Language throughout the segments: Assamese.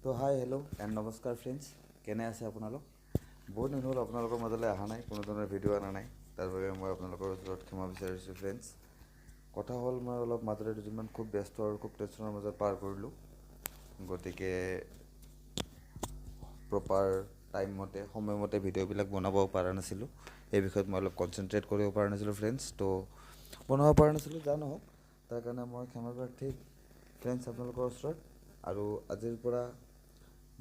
তো হাই হেল্ল' এণ্ড নমস্কাৰ ফ্ৰেণ্ডছ, কেনে আছে আপোনালোক? বহুত দিন হ'ল আপোনালোকৰ মাজলৈ অহা নাই, কোনো ধৰণৰ ভিডিঅ' অনা নাই। তাৰ বাবে মই আপোনালোকৰ ওচৰত ক্ষমা বিচাৰিছোঁ ফ্ৰেণ্ডছ। কথা হ'ল, মই অলপ মাজতে দুদিনমান খুব ব্যস্ত আৰু খুব টেনশ্যনৰ মাজত পাৰ কৰিলোঁ। গতিকে প্ৰপাৰ টাইমমতে সময়মতে ভিডিঅ'বিলাক বনাব পৰা নাছিলোঁ। এই বিষয়ত মই অলপ কনচেনট্ৰেট কৰিব পৰা নাছিলোঁ ফ্ৰেণ্ডছ। তো বনাব পৰা নাছিলোঁ, যা নহওক, তাৰ কাৰণে মই ক্ষমা প্ৰাৰ্থী ফ্ৰেণ্ডছ আপোনালোকৰ ওচৰত। আৰু আজিৰ পৰা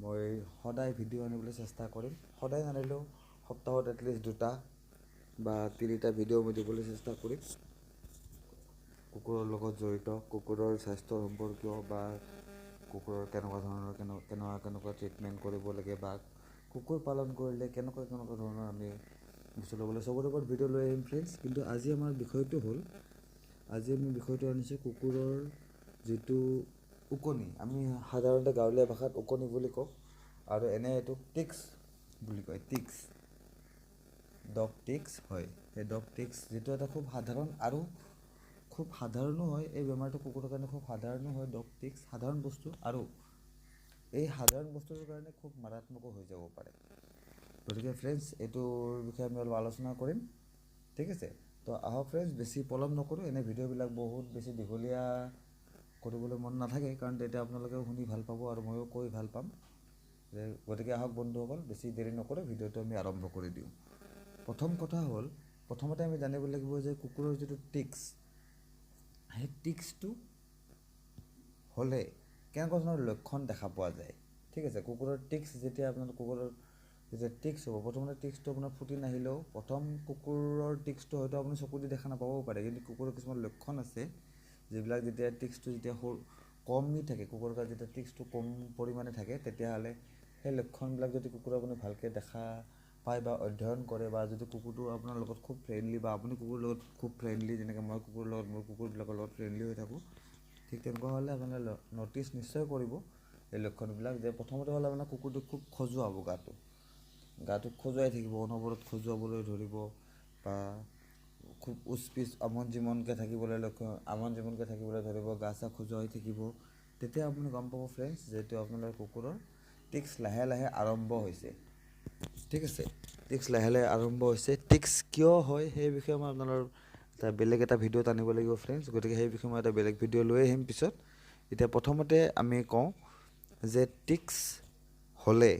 মই সদায় ভিডিঅ' আনিবলৈ চেষ্টা কৰিম। সদায় নানিলেও সপ্তাহত এটলিষ্ট 2টা বা 3টা ভিডিঅ' মই দিবলৈ চেষ্টা কৰিম। কুকুৰৰ লগত জড়িত, কুকুৰৰ স্বাস্থ্য সম্পৰ্কীয় বা কুকুৰৰ কেনেকুৱা ধৰণৰ কেনেকুৱা ট্ৰিটমেণ্ট কৰিব লাগে বা কুকুৰ পালন কৰিলে কেনেকুৱা ধৰণৰ আমি বস্তু ল'বলৈ চবৰে ওপৰত ভিডিঅ' লৈ আহিম ফ্ৰেণ্ডছ। কিন্তু আজি আমাৰ বিষয়টো হ'ল, আজি আমি বিষয়টো আনিছোঁ কুকুৰৰ যিটো ওকণি, আমি সাধাৰণতে গাঁৱলীয়া ভাষাত ওকণি বুলি কওঁ, আৰু এনে এইটো টিক্স বুলি কয়। টিক্স, ডগ টিক্স হয়। সেই ডগ টিক্স যিটো এটা খুব সাধাৰণ আৰু খুব সাধাৰণো হয়। এই বেমাৰটো কুকুৰৰ কাৰণে খুব সাধাৰণো হয়। ডগ টিক্স সাধাৰণ বস্তু, আৰু এই সাধাৰণ বস্তুটোৰ কাৰণে খুব মাৰাত্মকো হৈ যাব পাৰে। গতিকে ফ্ৰেণ্ডছ, এইটোৰ বিষয়ে আমি অলপ আলোচনা কৰিম, ঠিক আছে? তো আহক ফ্ৰেণ্ডছ, বেছি পলম নকৰোঁ। এনে ভিডিঅ'বিলাক বহুত বেছি দীঘলীয়া কৰিবলৈ মন নাথাকে, কাৰণ তেতিয়া আপোনালোকেও শুনি ভাল পাব আৰু ময়ো কৈ ভাল পাম। গতিকে আহক বন্ধুসকল, বেছি দেৰি নকৰে ভিডিঅ'টো আমি আৰম্ভ কৰি দিওঁ। প্ৰথম কথা হ'ল, প্ৰথমতে আমি জানিব লাগিব যে কুকুৰৰ যিটো টিক্স, সেই টিক্সটো হ'লে কেনেকুৱা ধৰণৰ লক্ষণ দেখা পোৱা যায়, ঠিক আছে? কুকুৰৰ টিক্স যেতিয়া যেতিয়া টিক্স হ'ব, প্ৰথমতে টিক্সটো আপোনাৰ ফুটি নাহিলেও, প্ৰথম কুকুৰৰ টিক্সটো হয়তো আপুনি চকু দি দেখা নাপাবও পাৰে, কিন্তু কুকুৰৰ কিছুমান লক্ষণ আছে যিবিলাক যেতিয়া টিক্সটো কমি থাকে, কুকুৰৰ গাত যেতিয়া টিক্সটো কম পৰিমাণে থাকে, তেতিয়াহ'লে সেই লক্ষণবিলাক যদি কুকুৰ আপুনি ভালকৈ দেখা পায় বা অধ্যয়ন কৰে, বা যদি কুকুৰটো আপোনাৰ লগত খুব ফ্ৰেণ্ডলি বা আপুনি কুকুৰৰ লগত খুব ফ্ৰেণ্ডলি, যেনেকৈ মই মোৰ কুকুৰবিলাকৰ লগত ফ্ৰেণ্ডলি হৈ থাকোঁ, ঠিক তেনেকুৱা হ'লে আপোনাৰ ন'টিচ নিশ্চয় কৰিব এই লক্ষণবিলাক। যে প্ৰথমতে হ'লে আপোনাৰ কুকুৰটো খুব খজুৱাব, গাটো খজুৱাই থাকিব, অনবৰত খজুৱাবলৈ ধৰিব, বা খুব উচ পিচ আমন জিমনকৈ থাকিবলৈ ধৰিব, গা চা খজুৱাই থাকিব। তেতিয়া আপুনি গম পাব ফ্ৰেণ্ডছ, যিহেতু আপোনাৰ কুকুৰৰ টিক্স লাহে লাহে আৰম্ভ হৈছে, ঠিক আছে? টিক্স লাহে লাহে আৰম্ভ হৈছে। টিক্স কিয় হয় সেই বিষয়ে মই আপোনালোকৰ বেলেগ এটা ভিডিঅ'ত আনিব লাগিব ফ্ৰেণ্ডছ। গতিকে সেই বিষয়ে মই এটা বেলেগ ভিডিঅ' লৈ আহিম পিছত। এতিয়া প্ৰথমতে আমি কওঁ যে টিক্স হ'লে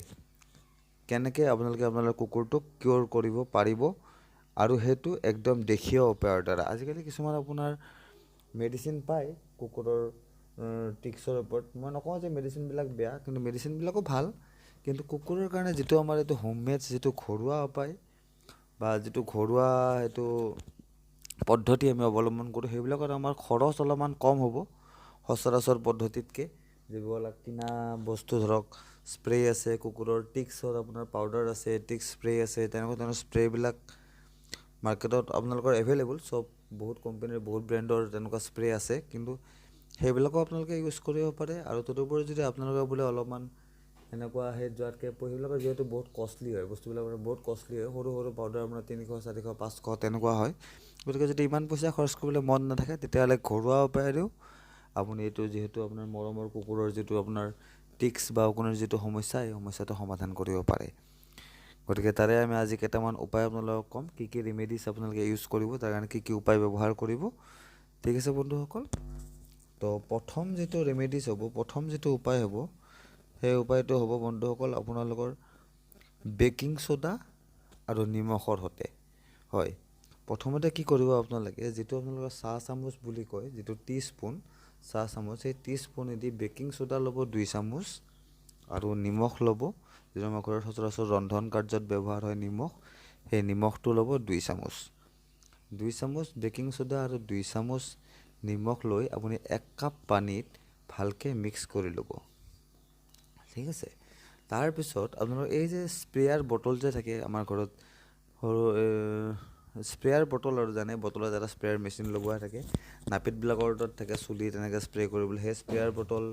কেনেকৈ আপোনালোকে আপোনালোকৰ কুকুৰটোক কিয়ৰ কৰিব পাৰিব, আৰু সেইটো একদম দেশীয় উপায়ৰ দ্বাৰা। আজিকালি কিছুমান আপোনাৰ মেডিচিন পায় কুকুৰৰ টিক্সৰ ওপৰত। মই নকওঁ যে মেডিচিনবিলাক বেয়া, কিন্তু মেডিচিনবিলাকো ভাল, কিন্তু কুকুৰৰ কাৰণে যিটো আমাৰ এইটো হোমমেড যিটো ঘৰুৱা উপায় বা যিটো ঘৰুৱা এইটো পদ্ধতি আমি অৱলম্বন কৰোঁ, সেইবিলাকত আমাৰ খৰচ অলপমান কম হ'ব সচৰাচৰ পদ্ধতিতকৈ। যিবিলাক কিনা বস্তু, ধৰক স্প্ৰে আছে, কুকুৰৰ টিক্সৰ আপোনাৰ পাউডাৰ আছে, টিক্স স্প্ৰে আছে, তেনেকুৱা ধৰণৰ স্প্ৰেবিলাক মাৰ্কেটত আপোনালোকৰ এভেইলেবল। বহুত কোম্পানীৰ বহুত ব্ৰেণ্ডৰ তেনেকুৱা স্প্ৰে আছে, কিন্তু সেইবিলাকো আপোনালোকে ইউজ কৰিব পাৰে। আৰু তদুপৰি যদি আপোনালোকে বোলে অলপমান এনেকুৱা যোৱাতকৈ, সেইবিলাকৰ যিহেতু বহুত কষ্টলি হয়, বস্তুবিলাক বহুত কষ্টলি হয়, সৰু সৰু পাউডাৰ আপোনাৰ 300, 400, 500 তেনেকুৱা হয়। গতিকে যদি ইমান পইচা খৰচ কৰিবলৈ মন নাথাকে, তেতিয়াহ'লে ঘৰুৱা উপায়েৰেও আপুনি এইটো, যিহেতু আপোনাৰ মৰমৰ কুকুৰৰ যিটো আপোনাৰ টিক্স বা আপোনাৰ যিটো সমস্যা, এই সমস্যাটো সমাধান কৰিব পাৰে। গতিকে তাৰে আমি আজি কেইটামান উপায় আপোনালোকক ক'ম, কি কি ৰেমেডিছ আপোনালোকে ইউজ কৰিব, তাৰ কাৰণে কি কি উপায় ব্যৱহাৰ কৰিব, ঠিক আছে বন্ধুসকল? তো প্ৰথম যিটো ৰেমেডিছ হ'ব, প্ৰথম যিটো উপায় হ'ব, সেই উপায়টো হ'ব বন্ধুসকল আপোনালোকৰ বেকিং ছ'ডা আৰু নিমখৰ সৈতে। হয়, প্ৰথমতে কি কৰিব আপোনালোকে, যিটো আপোনালোকৰ চাহ চামুচ বুলি কয়, যিটো টিস্পুন, চাহ চামুচ, সেই টিস্পুনেদি বেকিং ছ'ডা ল'ব 2 চামুচ, আৰু নিমখ ল'ব, যিটো আমাৰ ঘৰত সচৰাচৰ ৰন্ধন কাৰ্যত ব্যৱহাৰ হয় নিমখ, সেই নিমখটো ল'ব 2 চামুচ। 2 চামুচ বেকিং ছ'ডা আৰু 2 চামুচ নিমখ লৈ আপুনি 1 কাপ পানীত ভালকৈ মিক্স কৰি ল'ব, ঠিক আছে? তাৰপিছত আপোনাৰ এই যে স্প্ৰেয়াৰ বটল যে থাকে আমাৰ ঘৰত, সৰু স্প্ৰেয়াৰ বটল, আৰু জানে বটলত এটা স্প্ৰেয়াৰ মেচিন লগোৱা থাকে, নাপিতবিলাকৰ তাত থাকে চুলি তেনেকৈ স্প্ৰে কৰিবলৈ, সেই স্প্ৰেয়াৰ বটল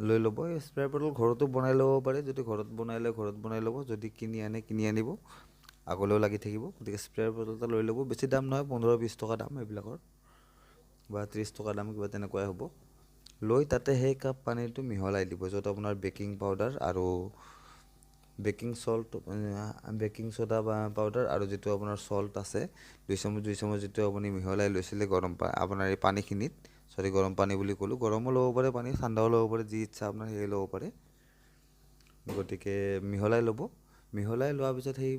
লৈ ল'ব। এই স্প্ৰেয়াৰ বটল ঘৰতো বনাই ল'ব পাৰে, যদি ঘৰত বনাই ল'ব, যদি কিনি আনিব, আগলৈও লাগি থাকিব। গতিকে স্প্ৰেয়াৰ বটল এটা লৈ ল'ব, বেছি দাম নহয়, 15-20 টকা দাম এইবিলাকৰ, বা 30 টকা দাম, কিবা তেনেকুৱাই হ'ব। লৈ তাতে সেই কাপ পানীটো মিহলাই দিব, য'ত আপোনাৰ বেকিং পাউডাৰ আৰু বেকিং চল্ট, বেকিং ছ'ডা বা পাউডাৰ আৰু যিটো আপোনাৰ চল্ট আছে 2 চামুচ যিটো আপুনি মিহলাই লৈছিলে আপোনাৰ এই পানীখিনিত, গৰম পানী বুলি ক'লোঁ, গৰমো ল'ব পাৰে পানী, ঠাণ্ডাও ল'ব পাৰে, যি ইচ্ছা আপোনাৰ সেয়ে ল'ব পাৰে। গতিকে মিহলাই ল'ব। মিহলাই লোৱাৰ পিছত সেই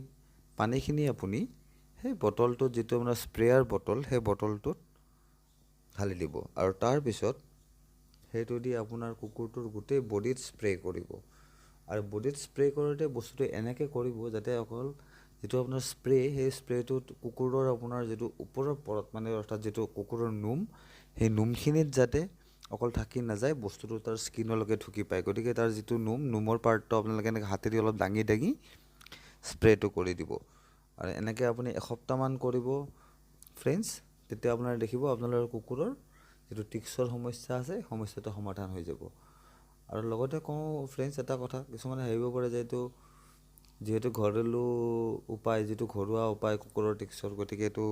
পানীখিনি আপুনি সেই বটলটোত, যিটো আপোনাৰ স্প্ৰেয়াৰ বটল, সেই বটলটোত ঢালি দিব আৰু তাৰপিছত সেইটো দি আপোনাৰ কুকুৰটোৰ গোটেই বডিত স্প্ৰে কৰিব। আৰু বডিত স্প্ৰে কৰোঁতে বস্তুটো এনেকৈ কৰিব যাতে অকল যিটো আপোনাৰ স্প্ৰে, সেই স্প্ৰেটোত কুকুৰৰ আপোনাৰ যিটো ওপৰৰ পৰত, মানে অৰ্থাৎ যিটো কুকুৰৰ নোম, সেই নোমখিনিত যাতে অকল থাকি নাযায়, বস্তুটো তাৰ স্কিনলৈকে ঢুকি পায়। গতিকে তাৰ যিটো নোমৰ পাৰ্টটো আপোনালোকে এনেকৈ হাতেদি অলপ দাঙি দাঙি স্প্ৰেটো কৰি দিব। আৰু এনেকৈ আপুনি এসপ্তাহমান কৰিব ফ্ৰেণ্ডছ, তেতিয়া আপোনাৰ দেখিব আপোনালোকৰ কুকুৰৰ যিটো টিক্সৰ সমস্যা আছে, সমস্যাটো সমাধান হৈ যাব। আৰু লগতে কওঁ ফ্ৰেণ্ডছ এটা কথা, কিছুমানে ভাবিব পাৰে যে এইটো যিহেতু ঘৰেলু উপায়, যিটো ঘৰুৱা উপায় কুকুৰৰ টিক্সৰ, গতিকে এইটো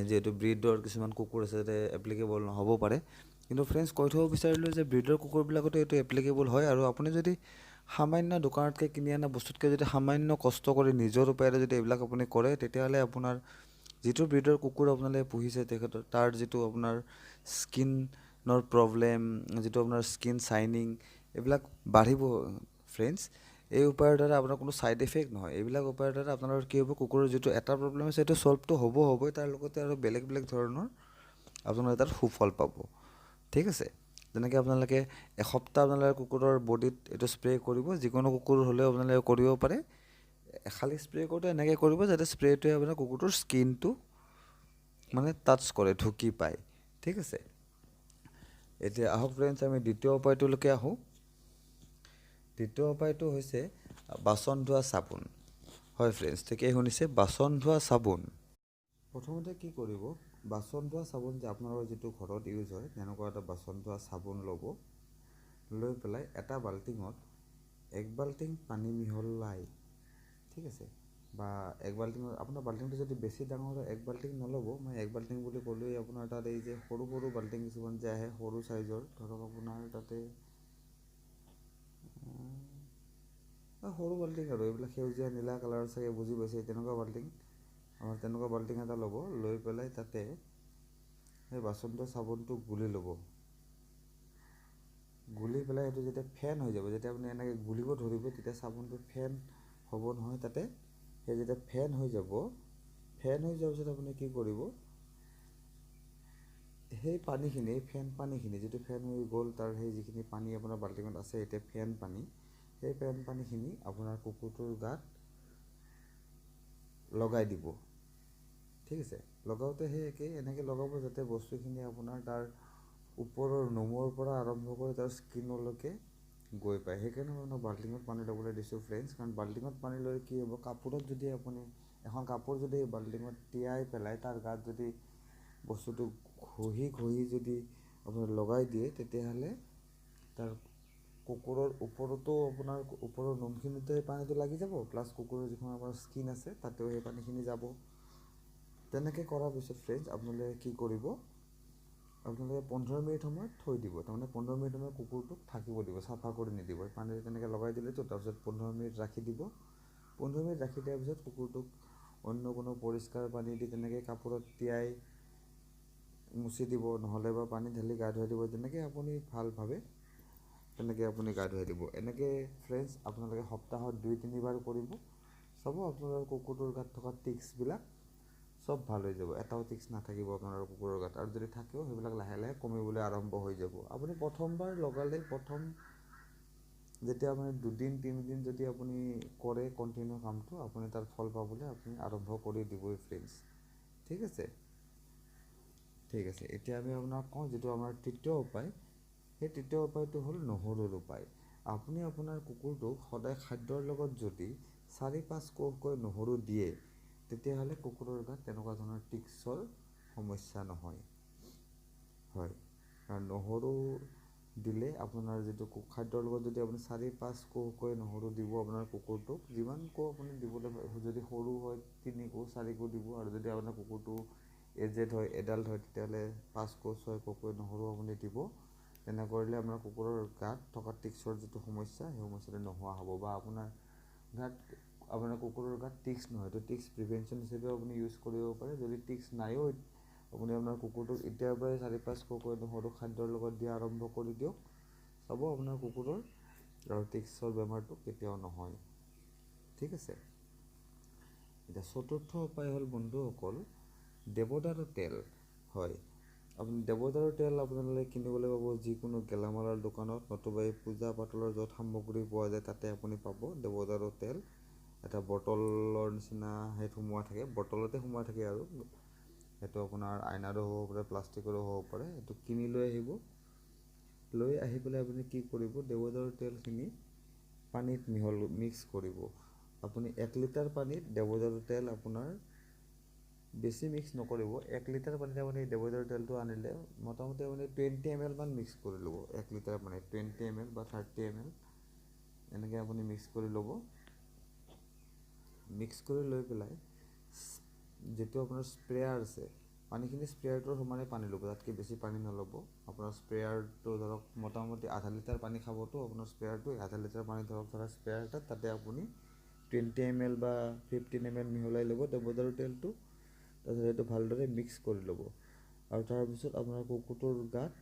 যিহেতু ব্ৰিডৰ কিছুমান কুকুৰ আছে যাতে এপ্লিকেবল নহ'ব পাৰে। কিন্তু ফ্ৰেণ্ডছ কৈ থ'ব বিচাৰিলোঁ যে ব্ৰিডৰ কুকুৰবিলাকতো এইটো এপ্লিকেবল হয়। আৰু আপুনি যদি সামান্য দোকানতকৈ কিনি অনা বস্তুতকৈ যদি সামান্য কষ্ট কৰি নিজৰ উপায়েৰে যদি এইবিলাক আপুনি কৰে, তেতিয়াহ'লে আপোনাৰ যিটো ব্ৰিডৰ কুকুৰ আপোনালোকে পুহিছে তাৰ যিটো আপোনাৰ স্কিনৰ প্ৰব্লেম, যিটো আপোনাৰ স্কিন চাইনিং, এইবিলাক বাঢ়িব ফ্ৰেণ্ডছ। এই উপায়ৰ দ্বাৰা আপোনাৰ কোনো ছাইড এফেক্ট নহয়। এইবিলাক উপায়ৰ দ্বাৰা আপোনালোকৰ কি হ'ব, কুকুৰৰ যিটো এটা প্ৰব্লেম আছে সেইটো ছল্ভটো হ'বই, তাৰ লগতে আৰু বেলেগ বেলেগ ধৰণৰ আপোনালোকে তাত সুফল পাব। ঠিক আছে। যেনেকৈ আপোনালোকে এসপ্তাহ আপোনালোকে কুকুৰৰ বডিত এইটো স্প্ৰে কৰিব, যিকোনো কুকুৰ হ'লেও আপোনালোকে কৰিব পাৰে। খালী স্প্ৰে কৰোঁতে এনেকৈ কৰিব যাতে স্প্ৰেটোৱে আপোনাৰ কুকুৰটোৰ স্কিনটো মানে টাচ কৰে, ঢুকি পায়। ঠিক আছে। এতিয়া আহক ফ্ৰেণ্ডছ, আমি দ্বিতীয় উপায়টোলৈকে আহোঁ। দ্বিতীয় উপায়টো হৈছে বাচন ধোৱা চাবোন। হয় ফ্ৰেণ্ডছ, ঠিকেই শুনিছে, বাচন ধোৱা চাবোন। প্ৰথমতে কি কৰিব, বাচন ধোৱা চাবোন যে আপোনালোকৰ যিটো ঘৰত ইউজ হয়, তেনেকুৱা এটা বাচন ধোৱা চাবোন ল'ব। লৈ পেলাই এটা বাল্টিঙত 1 বাল্টিং পানী মিহলাই, ঠিক আছে, বা 1 বাল্টিঙত, আপোনাৰ বাল্টিংটো যদি বেছি ডাঙৰ হয় 1 বাল্টিং নল'ব। মই 1 বাল্টিং বুলি ক'লোৱেই, আপোনাৰ তাত এই যে সৰু সৰু বাল্টিং কিছুমান যে আহে সৰু চাইজৰ, ধৰক আপোনাৰ তাতে সৰু বাল্টিং আৰু এইবিলাক সেউজীয়া নীলা কালাৰ চাগে বুজি পাইছে, তেনেকুৱা বাল্টিং, আমাৰ তেনেকুৱা বাল্টিং এটা ল'ব। লৈ পেলাই তাতে সেই বাচনটো চাবোনটো গুলি ল'ব। গুলি পেলাই সেইটো যেতিয়া ফেন হৈ যাব, যেতিয়া আপুনি এনেকৈ গুলিব ধৰিব, তেতিয়া চাবোনটো ফেন হ'ব নহয় তাতে। সেই যেতিয়া ফেন হৈ যোৱাৰ পিছত আপুনি কি কৰিব, সেই পানীখিনি, ফেন পানীখিনি, যিটো ফেন হৈ গ'ল তাৰ সেই যিখিনি পানী আপোনাৰ বাল্টিঙত আছে এতিয়া ফেন পানী, সেই ফেন পানীখিনি আপোনাৰ কুকুৰটোৰ গাত লগাই দিব। ঠিক আছে। লগাওঁতে সেই এনেকৈ লগাব যাতে বস্তুখিনি আপোনাৰ তাৰ ওপৰৰ নোমৰ পৰা আৰম্ভ কৰি তাৰ স্কিনলৈকে গৈ পায়। সেইকাৰণে মই বাল্টিঙত পানী ল'বলৈ দিছোঁ ফ্ৰেণ্ডছ, কাৰণ বাল্টিঙত পানী লৈ কি হ'ব, কাপোৰত যদি আপুনি এখন কাপোৰ যদি বাল্টিঙত তিয়াই পেলাই তাৰ গাত যদি বস্তুটো ঘঁহি যদি আপুনি লগাই দিয়ে, তেতিয়াহ'লে তাৰ কুকুৰৰ ওপৰতো, আপোনাৰ ওপৰৰ নোমখিনিতে পানীটো লাগি যাব, প্লাছ কুকুৰৰ যিখন আপোনাৰ স্কিন আছে তাতেও সেই পানীখিনি যাব। তেনেকৈ কৰাৰ পিছত ফ্ৰেণ্ডছ আপোনালোকে কি কৰিব, আপোনালোকে 15 মিনিট সময় থৈ দিব। তাৰমানে 15 মিনিট সময় কুকুৰটোক থাকিব দিব, চাফা কৰি নিদিব। পানী তেনেকৈ লগাই দিলেতো, তাৰপিছত 15 মিনিট ৰাখি দিব। 15 মিনিট ৰাখি দিয়াৰ পিছত কুকুৰটোক অন্য কোনো পৰিষ্কাৰ পানী দি তেনেকৈ কাপোৰত তিয়াই মুচি দিব, নহ'লে বা পানী ঢালি গা ধুৱাই দিব, যেনেকৈ আপুনি ভাল ভাবে তেনেকৈ আপুনি গা ধুৱাই দিব। এনেকৈ ফ্ৰেণ্ডছ আপোনালোকে সপ্তাহত 2-3 বাৰ কৰিব, চাব আপোনালোকৰ কুকুৰটোৰ গাত থকা টিক্সবিলাক চব ভাল হৈ যাব। এটাও টিক্স নাথাকিব আপোনালোকৰ কুকুৰৰ গাত, আৰু যদি থাকেও সেইবিলাক লাহে লাহে কমিবলৈ আৰম্ভ হৈ যাব। আপুনি প্ৰথমবাৰ লগালে, যেতিয়া আপুনি 2-3 দিন যদি আপুনি কৰে কণ্টিনিউ কামটো, আপুনি তাৰ ফল পাবলৈ আপুনি আৰম্ভ কৰি দিবই ফ্ৰেণ্ডছ। ঠিক আছে। ঠিক আছে। এতিয়া আমি আপোনাক কওঁ যিটো আমাৰ তৃতীয় উপায়, সেই তৃতীয় উপায়টো হ'ল নহৰুৰ উপায়। আপুনি আপোনাৰ কুকুৰটোক সদায় খাদ্যৰ লগত যদি 4-5 কোহকৈ নহৰু দিয়ে, তেতিয়াহ'লে কুকুৰৰ গাত তেনেকুৱা ধৰণৰ টিক্সৰ সমস্যা নহয়। হয়, কাৰণ নহৰু দিলে আপোনাৰ যিটো খাদ্যৰ লগত যদি আপুনি 4-5 কোহকৈ নহৰু দিব আপোনাৰ কুকুৰটোক, যিমান কোহ আপুনি দিবলৈ, যদি সৰু হয় 3 কোহ 4 কোহ দিব, আৰু যদি আপোনাৰ কুকুৰটো এজেড হয়, এডাল্ট হয়, তেতিয়াহ'লে 5 কোহ 6 কোহকৈ নহৰু আপুনি দিব। তেনে কৰিলে আপোনাৰ কুকুৰৰ গাত থকা টিক্সৰ যিটো সমস্যা সেই সমস্যাটো নোহোৱা হ'ব, বা আপোনাৰ কুকুৰৰ গাত টিক্স নহয়, তো টিক্স প্ৰিভেনশ্যন হিচাপেও আপুনি ইউজ কৰিব পাৰে। যদি টিক্স নাইও আপুনি আপোনাৰ কুকুৰটোক এতিয়াৰ পৰাই 4-5কৈ সৰু খাদ্যৰ লগত দিয়া আৰম্ভ কৰি দিয়ক, চাব আপোনাৰ কুকুৰৰ আৰু টিক্সৰ বেমাৰটো কেতিয়াও নহয়। ঠিক আছে। এতিয়া চতুৰ্থ উপায় হ'ল বন্ধুসকল দেৱদাৰু তেল। হয়, আপুনি দেৱদাৰু তেল আপোনালোকে কিনিবলৈ পাব যিকোনো গেলামালৰ দোকানত, নতুবা এই পূজা পাতলৰ য'ত সামগ্ৰী পোৱা যায় তাতে আপুনি পাব দেৱদাৰু তেল। এটা বটলৰ নিচিনা হেৰিত সোমোৱা থাকে, বটলতে সোমোৱা থাকে আৰু সেইটো আপোনাৰ আইনাৰো হ'ব পাৰে, প্লাষ্টিকৰো হ'ব পাৰে। সেইটো কিনি লৈ আহিব, লৈ আহি পেলাই আপুনি কি কৰিব, দেৱদাৰু তেলখিনি পানীত মিক্স কৰিব। আপুনি 1 লিটাৰ পানীত দেৱদাৰু তেল আপোনাৰ বেছি মিক্স নকৰিব। 1 লিটাৰ পানীত আপুনি দেৱদাৰু তেলটো আনিলে মোটামুটি আপুনি 20 ml মান মিক্স কৰি ল'ব। 1 লিটাৰ পানীত 20 ml বা 30 ml এনেকৈ আপুনি মিক্স কৰি ল'ব। মিক্স কৰি লৈ পেলাই যিটো আপোনাৰ স্প্ৰেয়াৰ আছে, পানীখিনি স্প্ৰেয়াৰটোৰ সমানে পানী ল'ব, তাতকৈ বেছি পানী নল'ব। আপোনাৰ স্প্ৰেয়াৰটো ধৰক মোটামুটি আধা লিটাৰ পানী খাবতো আপোনাৰ স্প্ৰেয়াৰটো, আধা লিটাৰ পানী ধৰক স্প্ৰেয়াৰ এটাত, তাতে আপুনি 20 ml বা 15 ml মিহলাই ল'ব দেৱদাৰু তেলটো। তাৰপিছত সেইটো ভালদৰে মিক্স কৰি ল'ব, আৰু তাৰপিছত আপোনাৰ কুকুৰটোৰ গাত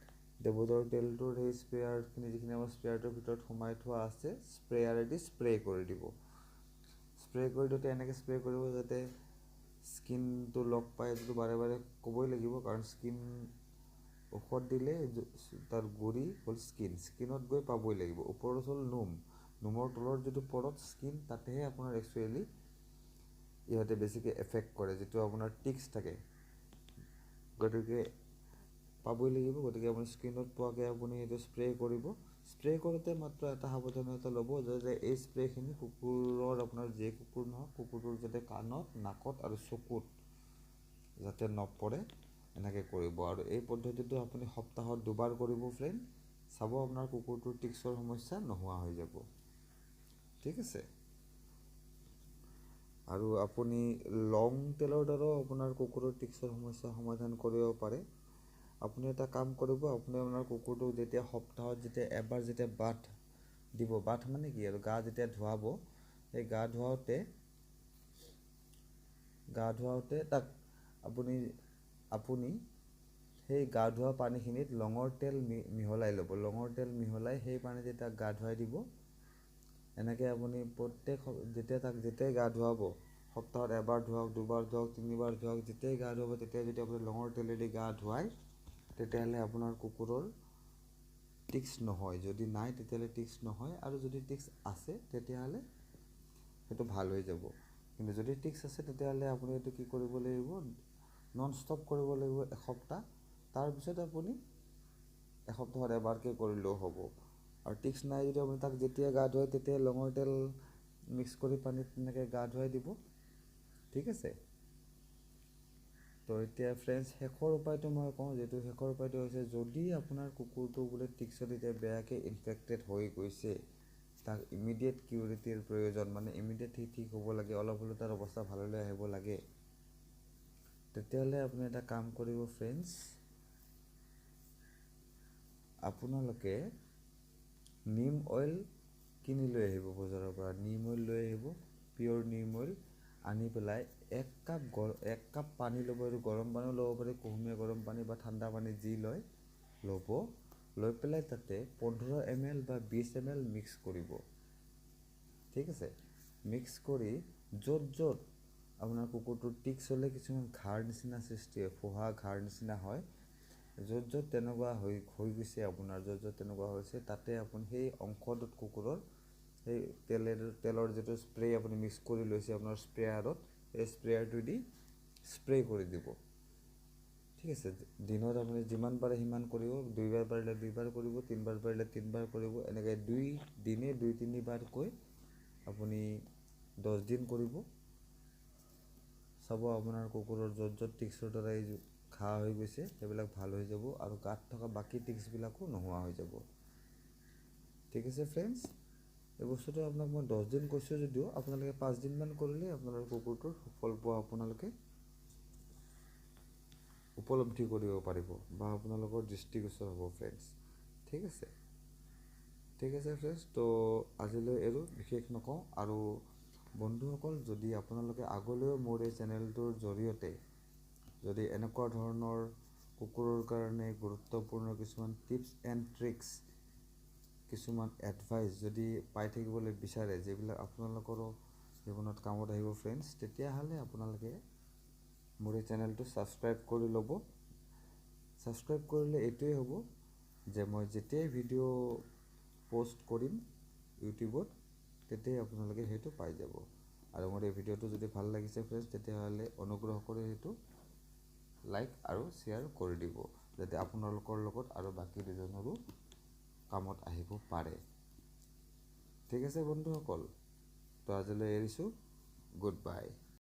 দেৱদাৰু তেলটোৰ সেই স্প্ৰেয়াৰখিনি, যিখিনি আমাৰ স্প্ৰেয়াৰটোৰ ভিতৰত সোমাই থোৱা আছে, স্প্ৰেয়াৰেদি স্প্ৰে কৰি দিব। স্প্ৰে কৰি দিওঁতে এনেকৈ স্প্ৰে কৰিব যাতে স্কিনটো লগ পায়। এইটো বাৰে বাৰে ক'বই লাগিব, কাৰণ স্কিন ঔষধ দিলে তাৰ গুৰি হ'ল স্কিনত গৈ পাবই লাগিব। ওপৰত হ'ল নোমৰ তলৰ যিটো পৰত স্কিন, তাতেহে আপোনাৰ একচুৱেলি ইহঁতে বেছিকৈ এফেক্ট কৰে, যিটো আপোনাৰ টিক্স থাকে। গতিকে পাবই লাগিব, গতিকে আপুনি স্কিনত পোৱাকৈ আপুনি সেইটো স্প্ৰে কৰিব। স্প্ৰে কৰোঁতে মাত্ৰ এটা সাৱধানতা ল'ব যে এই স্প্ৰেখিনি কুকুৰৰ, আপোনাৰ যিয়ে কুকুৰ নহওক, কুকুৰটোৰ যাতে কাণত, নাকত আৰু চকুত যাতে নপৰে, এনেকৈ কৰিব। আৰু এই পদ্ধতিটো আপুনি সপ্তাহত 2 বাৰ কৰিব ফ্ৰেণ্ড। চাব আপোনাৰ কুকুৰটোৰ টিক্সৰ সমস্যা নোহোৱা হৈ যাব। ঠিক আছে। আৰু আপুনি লং তেলৰ দ্বাৰাও আপোনাৰ কুকুৰৰ টিক্সৰ সমস্যা সমাধান কৰিব পাৰে। আপুনি এটা কাম কৰিব, আপুনি আপোনাৰ কুকুৰটোক যেতিয়া সপ্তাহত এবাৰ বাথ দিব, বাথ মানে কি আৰু গা যেতিয়া ধুৱাব, সেই গা ধুৱাওঁতে তাক আপুনি সেই গা ধোৱা পানীখিনিত লঙৰ তেল মিহলাই ল'ব। লঙৰ তেল মিহলাই সেই পানীতে তাক গা ধুৱাই দিব। এনেকৈ আপুনি যেতিয়াই গা ধুৱাব, সপ্তাহত 1 বাৰ ধুৱাওক, 2 বাৰ ধুৱাওক, 3 বাৰ ধুৱাওক, যেতিয়াই গা ধুৱাব তেতিয়াই যদি আপুনি লঙৰ তেলেদি গা ধুৱায়, তেতিয়াহ'লে আপোনাৰ কুকুৰৰ টিক্স নহয়। যদি নাই তেতিয়াহ'লে টিক্স নহয়, আৰু যদি টিক্স আছে তেতিয়াহ'লে সেইটো ভাল হৈ যাব। কিন্তু যদি টিক্স আছে তেতিয়াহ'লে আপুনি এইটো কি কৰিব লাগিব, নন ষ্টপ কৰিব লাগিব এসপ্তাহ। তাৰপিছত আপুনি এসপ্তাহত এবাৰকৈ কৰিলেও হ'ব। আৰু টিক্স নাই যদি আপুনি তাক যেতিয়া গা ধুৱায় তেতিয়াই লঙৰ তেল মিক্স কৰি পানীত তেনেকৈ গা ধুৱাই দিব। ঠিক আছে। তো এতিয়া ফ্ৰেণ্ডছ, শেষৰ উপায়টো মই কওঁ, যিটো শেষৰ উপায়টো হৈছে, যদি আপোনাৰ কুকুৰটো বোলে টিক্সত এতিয়া বেয়াকৈ ইনফেক্টেড হৈ গৈছে, তাক ইমিডিয়েট কিউৰিটিৰ প্ৰয়োজন, মানে ইমিডিয়েট ঠিক হ'ব লাগে, অলপ হ'লেও তাৰ অৱস্থা ভাললৈ আহিব লাগে, তেতিয়াহ'লে আপুনি এটা কাম কৰিব ফ্ৰেণ্ডছ, আপোনালোকে নিম অইল কিনি লৈ আহিব বজাৰৰ পৰা। নিম অইল লৈ আহিব, পিয়'ৰ নিম অইল আনি পেলাই 1 কাপ পানী ল'ব। এইটো গৰম পানীও ল'ব পাৰে, কুহুমীয়া গৰম পানী বা ঠাণ্ডা পানী যি ল'ব, লৈ পেলাই তাতে 15 ml বা 20 ml মিক্স কৰিব। ঠিক আছে। মিক্স কৰি য'ত আপোনাৰ কুকুৰটোৰ টিক্স হ'লে কিছুমান ঘাৰ নিচিনা সৃষ্টি হয়, ফোহা ঘাৰ নিচিনা হয়, য'ত তেনেকুৱা হৈ গৈছে আপোনাৰ, য'ত তেনেকুৱা হৈছে, তাতে আপুনি সেই অংশটোত কুকুৰৰ সেই তেলৰ যিটো স্প্ৰে আপুনি মিক্স কৰি লৈছে আপোনাৰ স্প্ৰেয়াৰত, এই স্প্ৰেয়াৰটো দি স্প্ৰে কৰি দিব। ঠিক আছে। দিনত আপুনি যিমান পাৰে সিমান কৰিব, 2 বাৰ পাৰিলে 2 বাৰ কৰিব, 3 বাৰ পাৰিলে 3 বাৰ কৰিব। এনেকৈ দিনে 2-3 বাৰকৈ আপুনি 10 দিন কৰিব। চাব আপোনাৰ কুকুৰৰ য'ত টিক্সৰ দ্বাৰা এই ঘাঁ হৈ গৈছে সেইবিলাক ভাল হৈ যাব, আৰু গাত থকা বাকী টিক্সবিলাকো নোহোৱা হৈ যাব। ঠিক আছে ফ্ৰেণ্ডছ, এই বস্তুটো আপোনাক মই 10 দিন কৈছোঁ যদিও আপোনালোকে 5 দিনমান কৰিলে আপোনালোকৰ কুকুৰটোৰ সুফল পোৱা আপোনালোকে উপলব্ধি কৰিব পাৰিব, বা আপোনালোকৰ দৃষ্টিগোচৰ হ'ব ফ্ৰেণ্ডছ। ঠিক আছে ফ্ৰেণ্ডছ, তো আজিলৈ এৰো, বিশেষ নকওঁ। আৰু বন্ধুসকল, যদি আপোনালোকে আগলৈও মোৰ এই চেনেলটোৰ জৰিয়তে যদি এনেকুৱা ধৰণৰ কুকুৰৰ কাৰণে গুৰুত্বপূৰ্ণ কিছুমান টিপছ এণ্ড ট্ৰিক্স, কিছুমান এডভাইচ যদি পাই থাকিবলৈ বিচাৰে, যিবিলাক আপোনালোকৰো জীৱনত কামত আহিব ফ্ৰেণ্ডছ, তেতিয়াহ'লে আপোনালোকে মোৰ এই চেনেলটো ছাবস্ক্ৰাইব কৰি ল'ব। ছাবস্ক্ৰাইব কৰিলে এইটোৱেই হ'ব যে মই যেতিয়াই ভিডিঅ' পষ্ট কৰিম ইউটিউবত, তেতিয়াই আপোনালোকে সেইটো পাই যাব। আৰু মোৰ এই ভিডিঅ'টো যদি ভাল লাগিছে ফ্ৰেণ্ডছ, তেতিয়াহ'লে অনুগ্ৰহ কৰি সেইটো লাইক আৰু শ্বেয়াৰ কৰি দিব, যাতে আপোনালোকৰ লগত আৰু বাকী দুজনৰো কামত আহিব পাৰে। ঠিক আছে বন্ধুসকল, তো আজিলৈ এৰিছোঁ। Good bye.